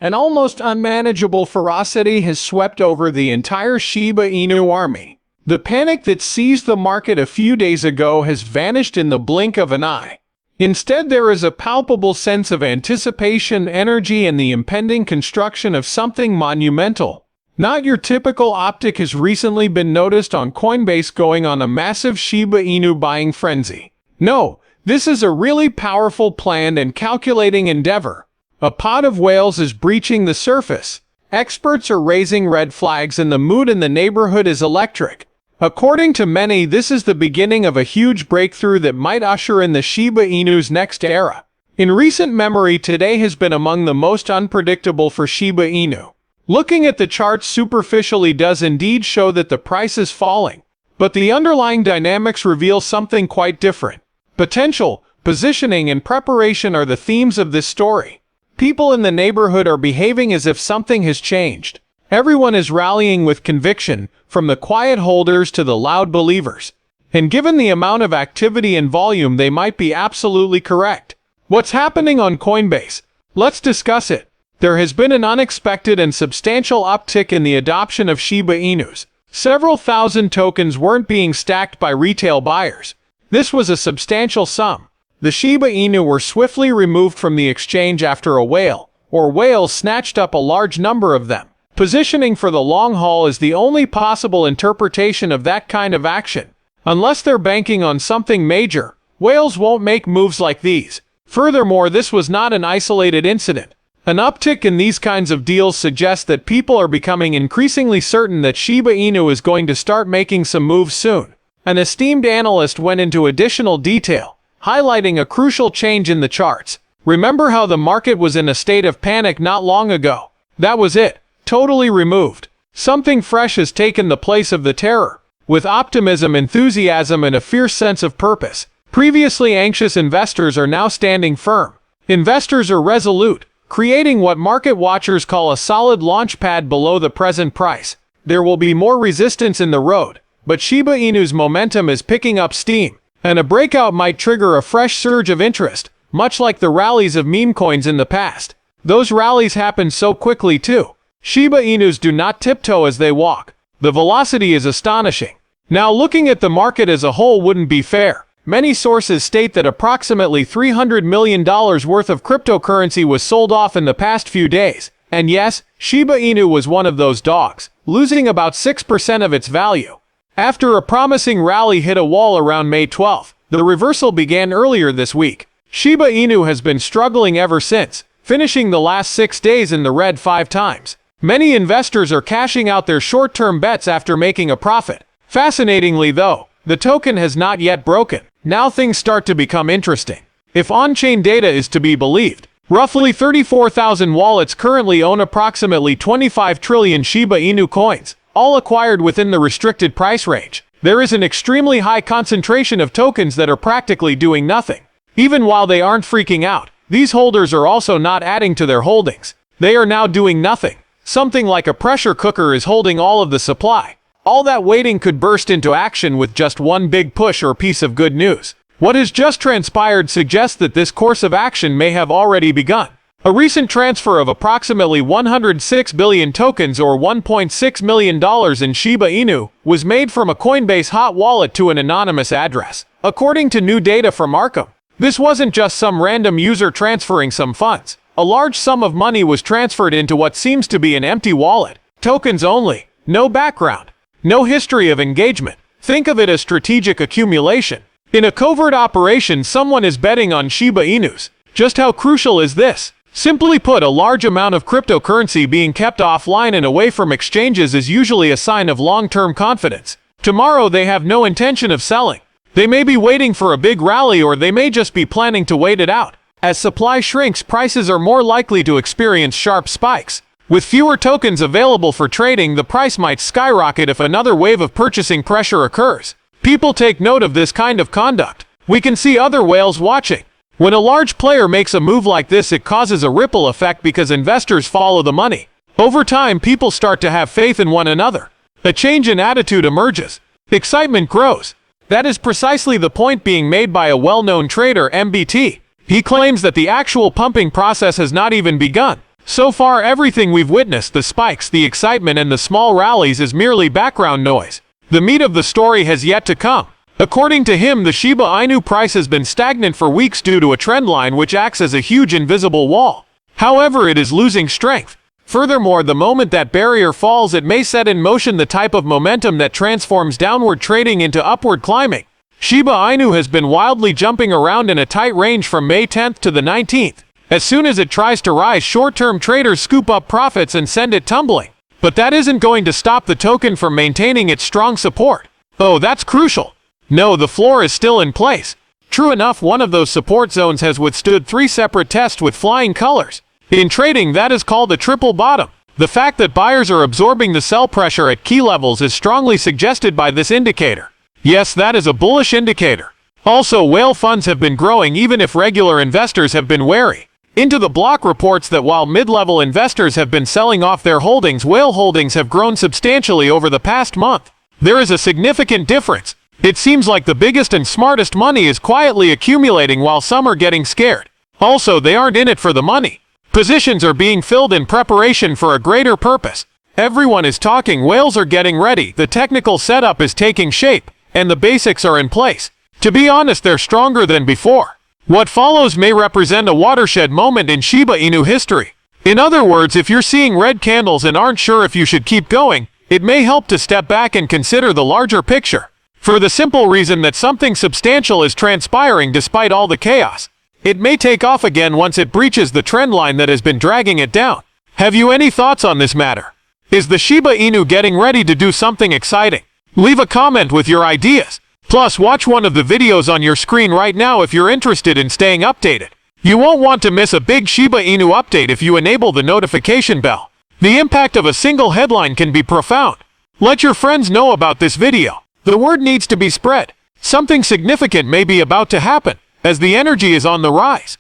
An almost unmanageable ferocity has swept over the entire Shiba Inu army. The panic that seized the market a few days ago has vanished in the blink of an eye. Instead, there is a palpable sense of anticipation, energy, and the impending construction of something monumental. Not your typical optic has recently been noticed on Coinbase going on a massive Shiba Inu buying frenzy. No, this is a really powerful, planned, and calculating endeavor. A pod of whales is breaching the surface. Experts are raising red flags and the mood in the neighborhood is electric. According to many, this is the beginning of a huge breakthrough that might usher in the Shiba Inu's next era. In recent memory, today has been among the most unpredictable for Shiba Inu. Looking at the charts superficially does indeed show that the price is falling, but the underlying dynamics reveal something quite different. Potential, positioning, and preparation are the themes of this story. People in the neighborhood are behaving as if something has changed. Everyone is rallying with conviction, from the quiet holders to the loud believers. And given the amount of activity and volume, they might be absolutely correct. What's happening on Coinbase? Let's discuss it. There has been an unexpected and substantial uptick in the adoption of Shiba Inus. Several thousand tokens weren't being stacked by retail buyers. This was a substantial sum. The Shiba Inu were swiftly removed from the exchange after a whale, or whales snatched up a large number of them. Positioning for the long haul is the only possible interpretation of that kind of action. Unless they're banking on something major, whales won't make moves like these. Furthermore, this was not an isolated incident. An uptick in these kinds of deals suggests that people are becoming increasingly certain that Shiba Inu is going to start making some moves soon. An esteemed analyst went into additional detail, highlighting a crucial change in the charts. Remember how the market was in a state of panic not long ago? That was it. Totally removed. Something fresh has taken the place of the terror. With optimism, enthusiasm, and a fierce sense of purpose, previously anxious investors are now standing firm. Investors are resolute, creating what market watchers call a solid launch pad below the present price. There will be more resistance in the road, but Shiba Inu's momentum is picking up steam, and a breakout might trigger a fresh surge of interest, much like the rallies of meme coins in the past. Those rallies happen so quickly too. Shiba Inus do not tiptoe as they walk. The velocity is astonishing. Now, looking at the market as a whole wouldn't be fair. Many sources state that approximately $300 million worth of cryptocurrency was sold off in the past few days. And yes, Shiba Inu was one of those dogs, losing about 6% of its value. After a promising rally hit a wall around May 12th, the reversal began earlier this week. Shiba Inu has been struggling ever since, finishing the last 6 days in the red 5 times. Many investors are cashing out their short-term bets after making a profit. Fascinatingly though, the token has not yet broken. Now things start to become interesting. If on-chain data is to be believed, roughly 34,000 wallets currently own approximately 25 trillion Shiba Inu coins, all acquired within the restricted price range. There is an extremely high concentration of tokens that are practically doing nothing. Even while they aren't freaking out, these holders are also not adding to their holdings. They are now doing nothing. Something like a pressure cooker is holding all of the supply. All that waiting could burst into action with just one big push or piece of good news. What has just transpired suggests that this course of action may have already begun. A recent transfer of approximately 106 billion tokens or $1.6 million in Shiba Inu was made from a Coinbase hot wallet to an anonymous address. According to new data from Arkham, this wasn't just some random user transferring some funds. A large sum of money was transferred into what seems to be an empty wallet. Tokens only. No background. No history of engagement. Think of it as strategic accumulation. In a covert operation, someone is betting on Shiba Inus. Just how crucial is this? Simply put, a large amount of cryptocurrency being kept offline and away from exchanges is usually a sign of long-term confidence. Tomorrow they have no intention of selling. They may be waiting for a big rally, or they may just be planning to wait it out. As supply shrinks, prices are more likely to experience sharp spikes. With fewer tokens available for trading, the price might skyrocket if another wave of purchasing pressure occurs. People take note of this kind of conduct. We can see other whales watching. When a large player makes a move like this, it causes a ripple effect because investors follow the money. Over time, people start to have faith in one another. A change in attitude emerges. Excitement grows. That is precisely the point being made by a well-known trader, MBT. He claims that the actual pumping process has not even begun. So far, everything we've witnessed, the spikes, the excitement, and the small rallies, is merely background noise. The meat of the story has yet to come. According to him, the Shiba Inu price has been stagnant for weeks due to a trend line which acts as a huge invisible wall. However, it is losing strength. Furthermore, the moment that barrier falls, it may set in motion the type of momentum that transforms downward trading into upward climbing. Shiba Inu has been wildly jumping around in a tight range from May 10th to the 19th. As soon as it tries to rise, short-term traders scoop up profits and send it tumbling. But that isn't going to stop the token from maintaining its strong support. Oh, that's crucial. No, the floor is still in place. True enough, one of those support zones has withstood 3 separate tests with flying colors. In trading, that is called a triple bottom. The fact that buyers are absorbing the sell pressure at key levels is strongly suggested by this indicator. Yes, that is a bullish indicator. Also, whale funds have been growing even if regular investors have been wary. Into the Block reports that while mid-level investors have been selling off their holdings, whale holdings have grown substantially over the past month. There is a significant difference. It seems like the biggest and smartest money is quietly accumulating while some are getting scared. Also, they aren't in it for the money. Positions are being filled in preparation for a greater purpose. Everyone is talking, whales are getting ready, the technical setup is taking shape, and the basics are in place. To be honest, they're stronger than before. What follows may represent a watershed moment in Shiba Inu history. In other words, if you're seeing red candles and aren't sure if you should keep going, it may help to step back and consider the larger picture. For the simple reason that something substantial is transpiring despite all the chaos. It may take off again once it breaches the trend line that has been dragging it down. Have you any thoughts on this matter? Is the Shiba Inu getting ready to do something exciting? Leave a comment with your ideas. Plus, watch one of the videos on your screen right now if you're interested in staying updated. You won't want to miss a big Shiba Inu update if you enable the notification bell. The impact of a single headline can be profound. Let your friends know about this video. The word needs to be spread. Something significant may be about to happen, as the energy is on the rise.